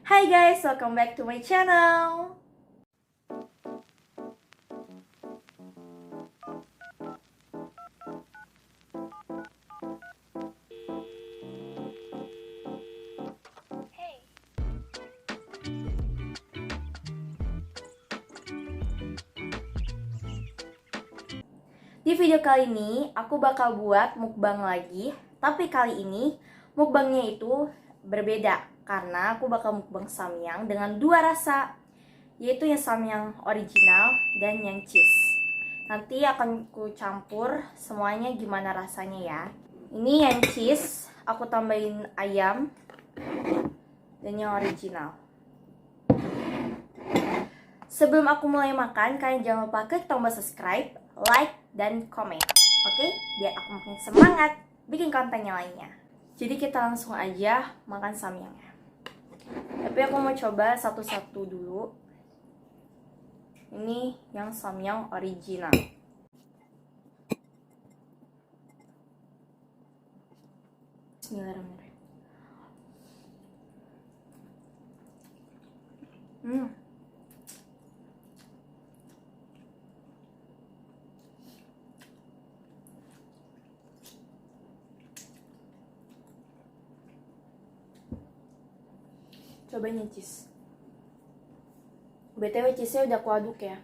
Hi guys, welcome back to my channel. Di video kali ini aku bakal buat mukbang lagi, tapi kali ini mukbangnya itu berbeda karena aku bakal mukbang samyang dengan dua rasa, yaitu yang samyang original dan yang cheese. Nanti akan ku campur semuanya gimana rasanya ya. Ini yang cheese, aku tambahin ayam dan yang original. Sebelum aku mulai makan, kalian jangan lupa klik tombol subscribe, like, dan komen. Oke? Biar aku makin semangat bikin konten yang lainnya. Jadi kita langsung aja makan samyangnya. Tapi aku mau coba satu-satu dulu. Ini yang samyang original. Bismillahirrahmanirrahim. Cobain yang cheese. BTW cheese-nya udah aku aduk ya.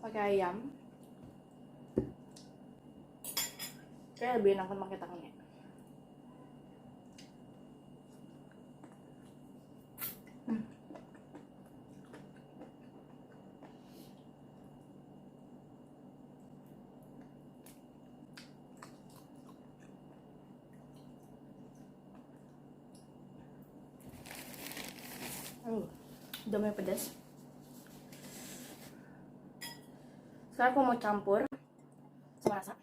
Pakai ayam. Kayak lebih enakan pakai tangannya. Udah mulai pedas. Sekarang aku mau campur sama rasa.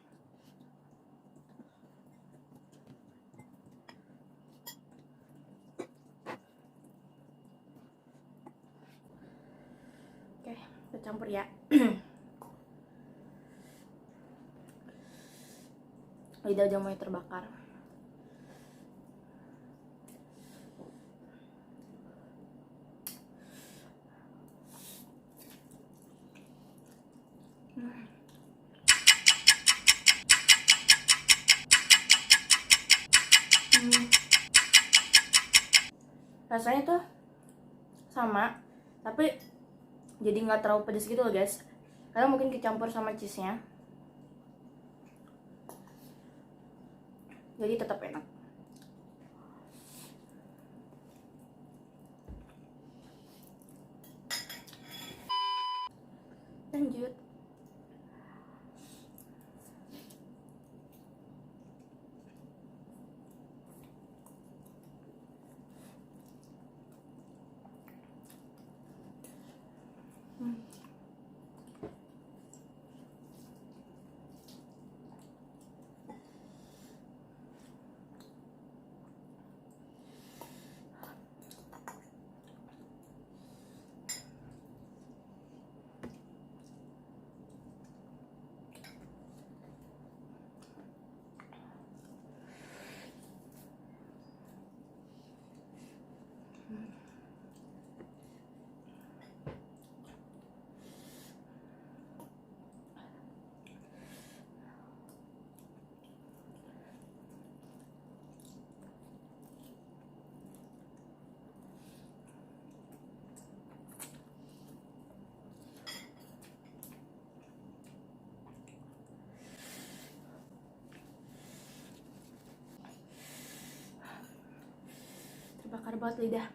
Oke, kita campur ya. Lidah udah mulai terbakar. Rasanya tuh sama, tapi jadi nggak terlalu pedas gitu loh guys, karena mungkin dicampur sama cheese-nya, jadi tetap enak. Lanjut. Terbakar banget lidah.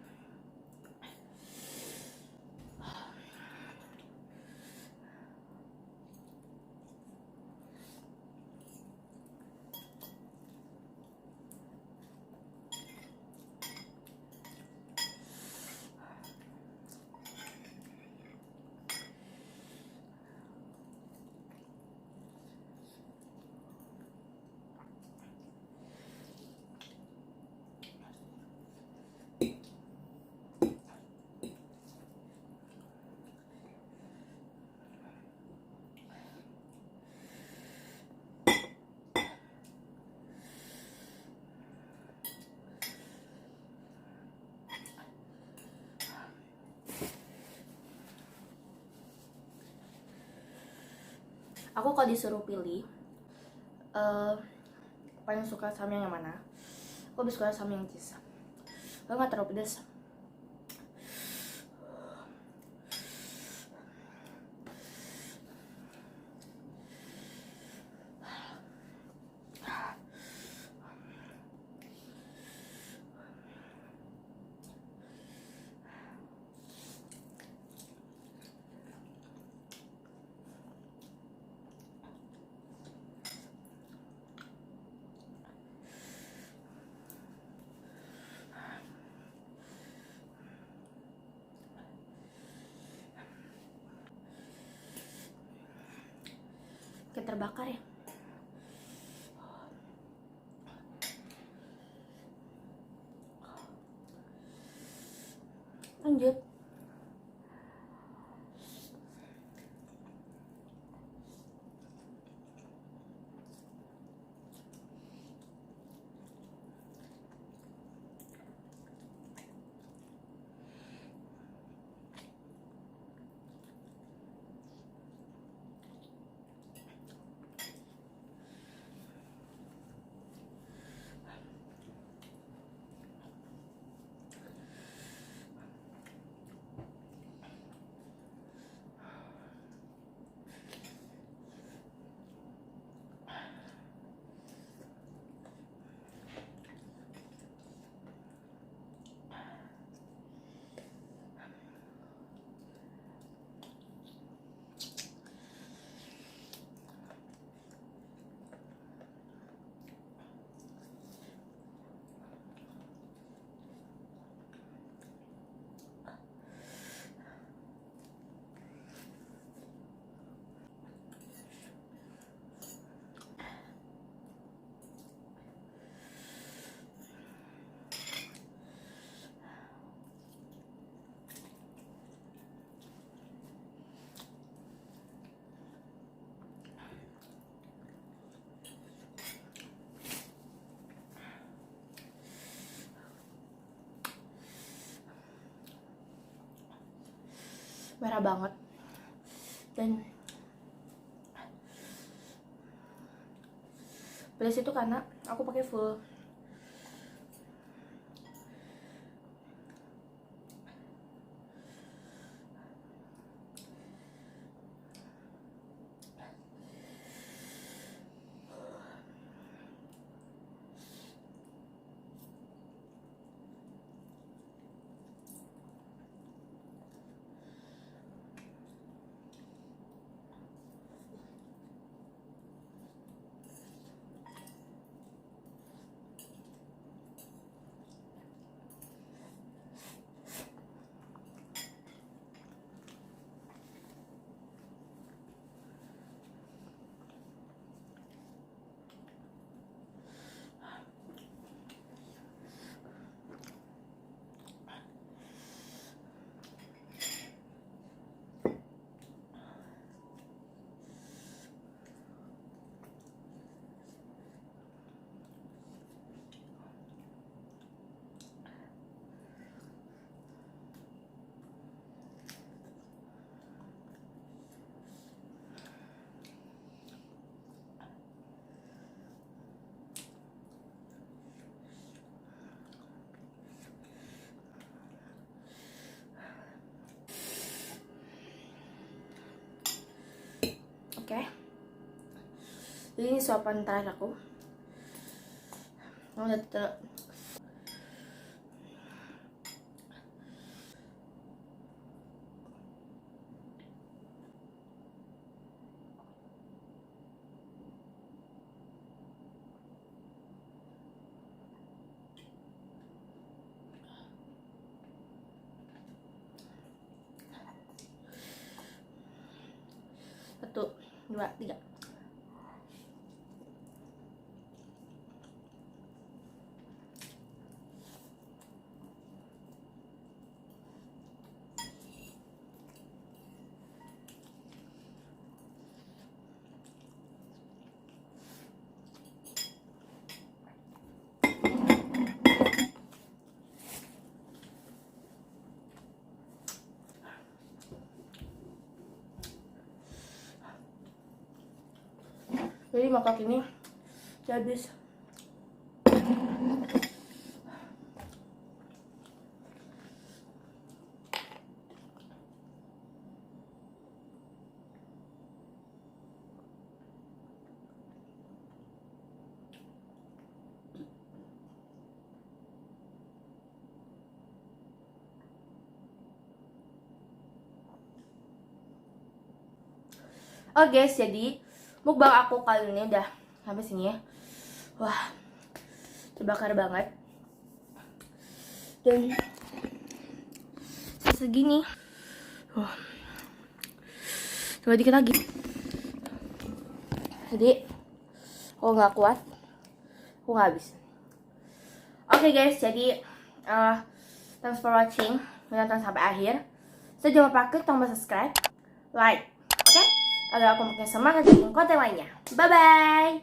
Aku kalau disuruh pilih paling suka samyang yang mana, aku lebih suka samyang cheese. Aku nggak terlalu pedas. Kayak terbakar ya. Lanjut. Merah banget. Dan pedas itu karena aku pakai full. Oke. Jadi ini suapan terakhir aku. Oh, udah satu, dua, tiga. Jadi mangkok ini habis. Oke guys, jadi mukbang aku kali ini udah sampai sini ya. Wah, terbakar banget. Dan segini. Wah. Coba dikit lagi. Jadi aku nggak kuat, aku nggak habis. Oke guys, jadi thanks for watching, menonton sampai akhir. So jangan lupa klik tombol subscribe, like, oke? Agar aku makin semangat bikin konten lainnya. Bye bye.